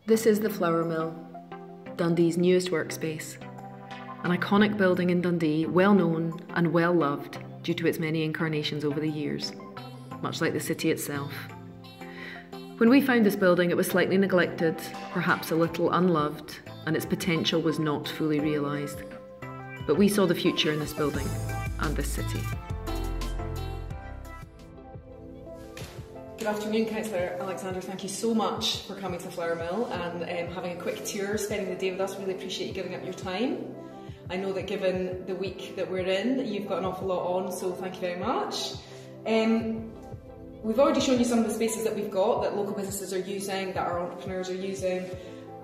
This is the Flour Mill, Dundee's newest workspace. An iconic building in Dundee, well known and well loved due to its many incarnations over the years, much like the city itself. When we found this building, it was slightly neglected, perhaps a little unloved, and its potential was not fully realised. But we saw the future in this building and this city. Good afternoon, Cllr. Alexander. Thank you so much for coming to Flour Mill and having a quick tour, spending the day with us. Really appreciate you giving up your time. I know that given the week that we're in, you've got an awful lot on, so thank you very much. We've already shown you some of the spaces that we've got, that local businesses are using, that our entrepreneurs are using,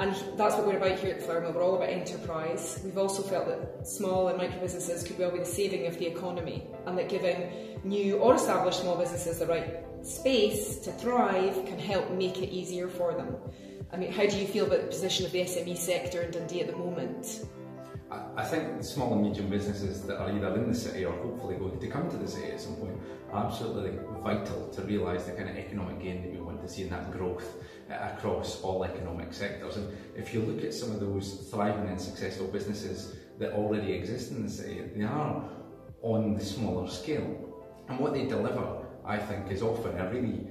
and that's what we're about here at the Flour Mill. We're all about enterprise. We've also felt that small and micro businesses could well be the saving of the economy, and that giving new or established small businesses the right space to thrive can help make it easier for them. I mean, how do you feel about the position of the SME sector in Dundee at the moment? I think the small and medium businesses that are either in the city or hopefully going to come to the city at some point are absolutely vital to realise the kind of economic gain that we want to see in that growth across all economic sectors. And if you look at some of those thriving and successful businesses that already exist in the city, they are on the smaller scale. And what they deliver, I think, is often a really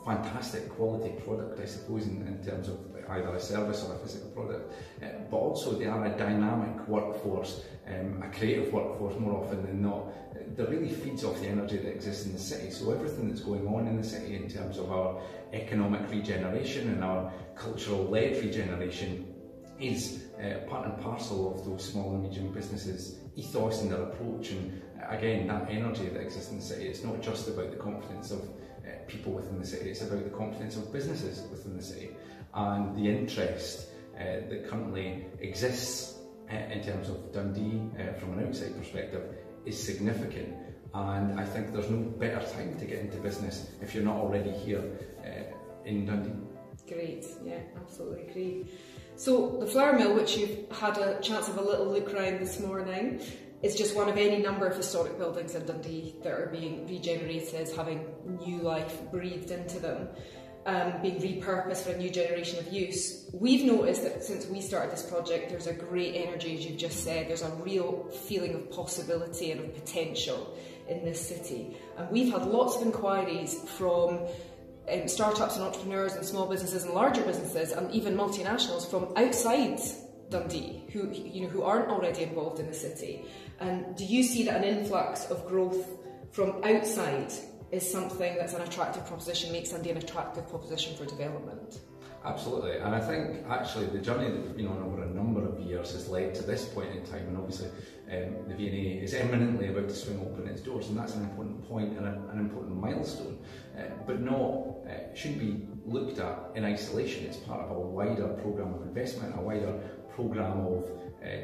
fantastic quality product, I suppose, in terms of either a service or a physical product, but also they are a dynamic workforce, a creative workforce more often than not, that really feeds off the energy that exists in the city. So everything that's going on in the city in terms of our economic regeneration and our cultural-led regeneration is part and parcel of those small and medium businesses' ethos and their approach. And again, that energy that exists in the city, it's not just about the confidence of people within the city, it's about the confidence of businesses within the city. And the interest that currently exists in terms of Dundee from an outside perspective is significant. And I think there's no better time to get into business if you're not already here in Dundee. Great, yeah, absolutely agree. So the Flour Mill, which you've had a chance of a little look around this morning, is just one of any number of historic buildings in Dundee that are being regenerated, having new life breathed into them, being repurposed for a new generation of use. We've noticed that since we started this project, there's a great energy, as you've just said. There's a real feeling of possibility and of potential in this city. And we've had lots of inquiries from startups and entrepreneurs and small businesses and larger businesses and even multinationals from outside Dundee who aren't already involved in the city. And do you see that an influx of growth from outside is something that's an attractive proposition, makes Dundee an attractive proposition for development? Absolutely, and I think actually the journey that we've been on over a number of years has led to this point in time, and obviously the V&A is imminently about to swing open its doors, and that's an important point and an important milestone, but shouldn't be looked at in isolation. It's part of a wider programme of investment, a wider programme of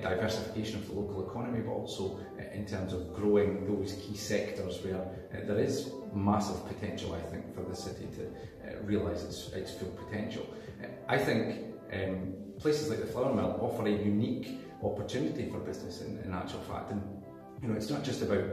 diversification of the local economy, but also in terms of growing those key sectors where there is massive potential, I think, for the city to realise its full potential. I think places like the Flour Mill offer a unique opportunity for business in actual fact. And it's not just about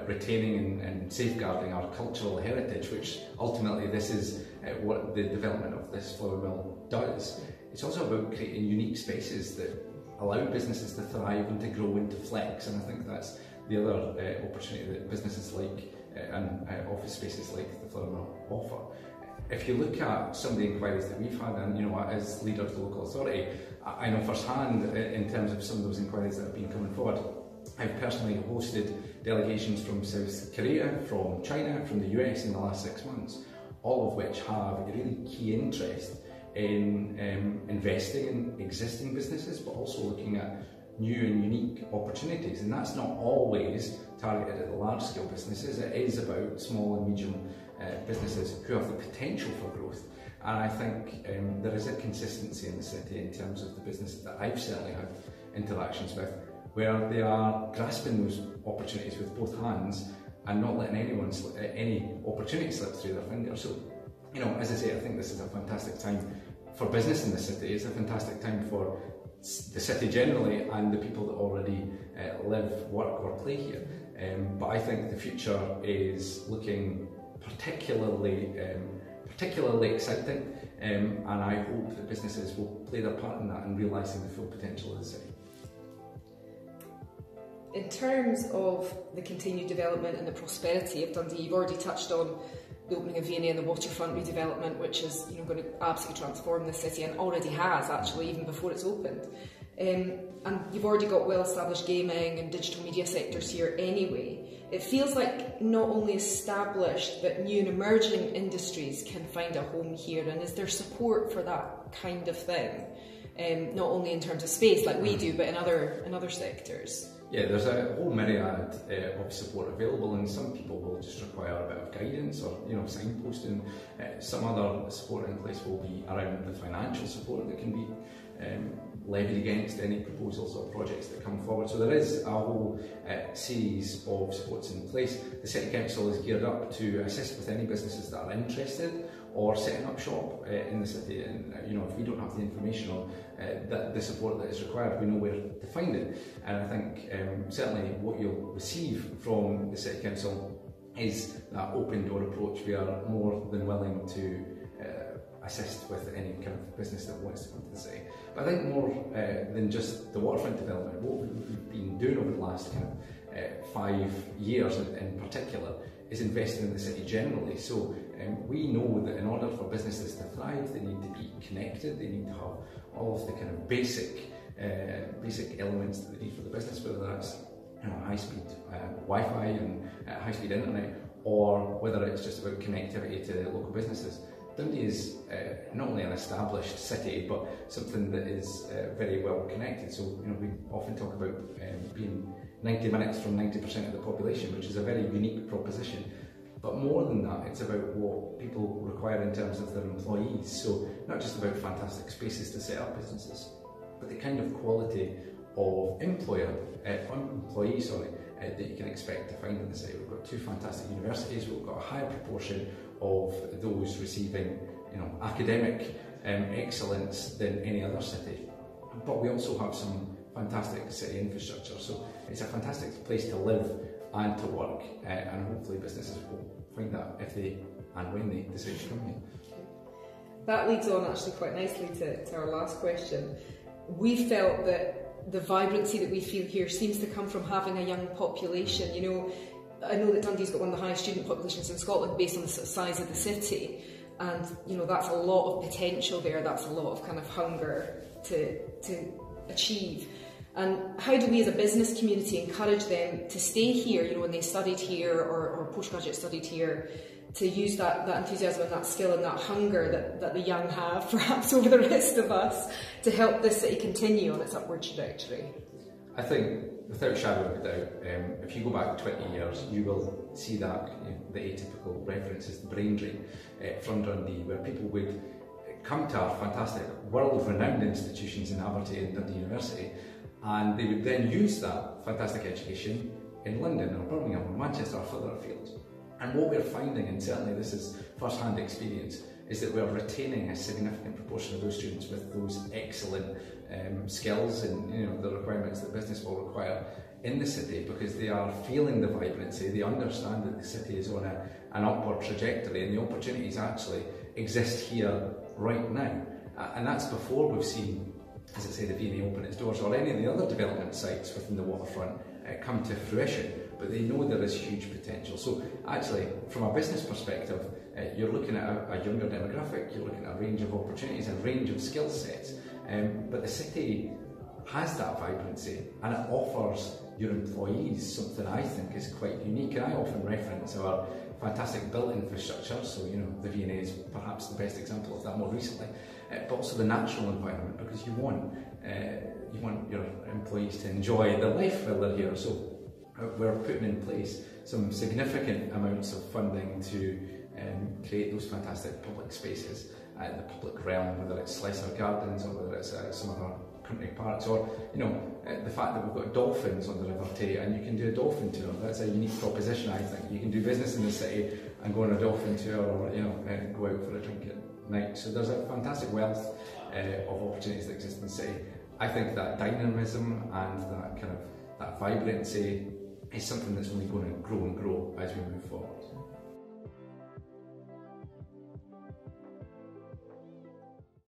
retaining and safeguarding our cultural heritage, which ultimately this is what the development of this Flour Mill does. It's also about creating unique spaces that allow businesses to thrive and to grow and to flex, and I think that's the other opportunity that businesses like and office spaces like the Flour Mill offer. If you look at some of the inquiries that we've had, and as leader of the local authority, I know firsthand in terms of some of those inquiries that have been coming forward. I've personally hosted delegations from South Korea, from China, from the US in the last 6 months, all of which have a really key interest in investing in existing businesses, but also looking at new and unique opportunities. And that's not always targeted at the large scale businesses. It is about small and medium businesses who have the potential for growth. And I think there is a consistency in the city in terms of the businesses that I've certainly had interactions with, where they are grasping those opportunities with both hands and not letting any opportunity slip through their fingers. So, as I say, I think this is a fantastic time for business in the city. It's a fantastic time for the city generally and the people that already live, work or play here. But I think the future is looking particularly particularly exciting, and I hope that businesses will play their part in that and realising the full potential of the city. In terms of the continued development and the prosperity of Dundee, you've already touched on the opening of V&A and the waterfront redevelopment, which is going to absolutely transform the city, and already has actually, even before it's opened. And you've already got well-established gaming and digital media sectors here anyway. It feels like not only established, but new and emerging industries can find a home here. And is there support for that kind of thing? Not only in terms of space like we do, but in other sectors? Yeah, there's a whole myriad of support available, and some people will just require a bit of guidance or signposting. Some other support in place will be around the financial support that can be levied against any proposals or projects that come forward. So there is a whole series of supports in place. The City Council is geared up to assist with any businesses that are interested or setting up shop in the city, and if we don't have the information on the support that is required, we know where to find it. And I think certainly what you'll receive from the City Council is that open door approach. We are more than willing to assist with any kind of business that wants to come to the city. But I think more than just the waterfront development, what we've been doing over the last kind of 5 years in particular is investing in the city generally. So we know that in order for businesses to thrive, they need to be connected, they need to have all of the kind of basic elements that they need for the business, whether that's high-speed Wi-Fi and high-speed internet, or whether it's just about connectivity to local businesses. Dundee is not only an established city, but something that is very well connected. So we often talk about being 90 minutes from 90% of the population, which is a very unique proposition. But more than that, it's about what people require in terms of their employees. So not just about fantastic spaces to set up businesses, but the kind of quality of employee that you can expect to find in the city. We've got 2 fantastic universities. We've got a higher proportion of those receiving academic excellence than any other city. But we also have some fantastic city infrastructure. So it's a fantastic place to live and to work, and hopefully businesses will find that if they and when they decide to come here. That leads on actually quite nicely to our last question. We felt that the vibrancy that we feel here seems to come from having a young population. I know that Dundee's got one of the highest student populations in Scotland based on the size of the city, and that's a lot of potential there. That's a lot of kind of hunger to achieve. And how do we as a business community encourage them to stay here, when they studied here or postgraduate studied here, to use that enthusiasm and that skill and that hunger that the young have, perhaps over the rest of us, to help this city continue on its upward trajectory? I think, without a shadow of a doubt, if you go back 20 years, you will see that the atypical references, the brain drain from Dundee, where people would come to our fantastic, world-renowned institutions in Aberdeen and Dundee University, and they would then use that fantastic education in London or Birmingham or Manchester or further afield. And what we're finding, and certainly this is first-hand experience, is that we're retaining a significant proportion of those students with those excellent skills and the requirements that business will require in the city, because they are feeling the vibrancy, they understand that the city is on an upward trajectory and the opportunities actually exist here right now. And that's before we've seen, as I say, the V&A open its doors or any of the other development sites within the waterfront come to fruition, but they know there is huge potential. So actually, from a business perspective, you're looking at a younger demographic, you're looking at a range of opportunities, a range of skill sets, but the city has that vibrancy and it offers your employees something I think is quite unique. And I often reference our fantastic built infrastructure, so the V&A is perhaps the best example of that more recently, but also the natural environment, because you want your employees to enjoy their life while they're here. So we're putting in place some significant amounts of funding to create those fantastic public spaces in the public realm, whether it's Slicer Gardens or whether it's some of our country parks, or the fact that we've got dolphins on the River Tay and you can do a dolphin tour. That's a unique proposition, I think. You can do business in the city and go on a dolphin tour, or go out for a drink at night. So there's a fantastic wealth of opportunities that exist in the city. I think that dynamism and that vibrancy is something that's only going to grow and grow as we move forward.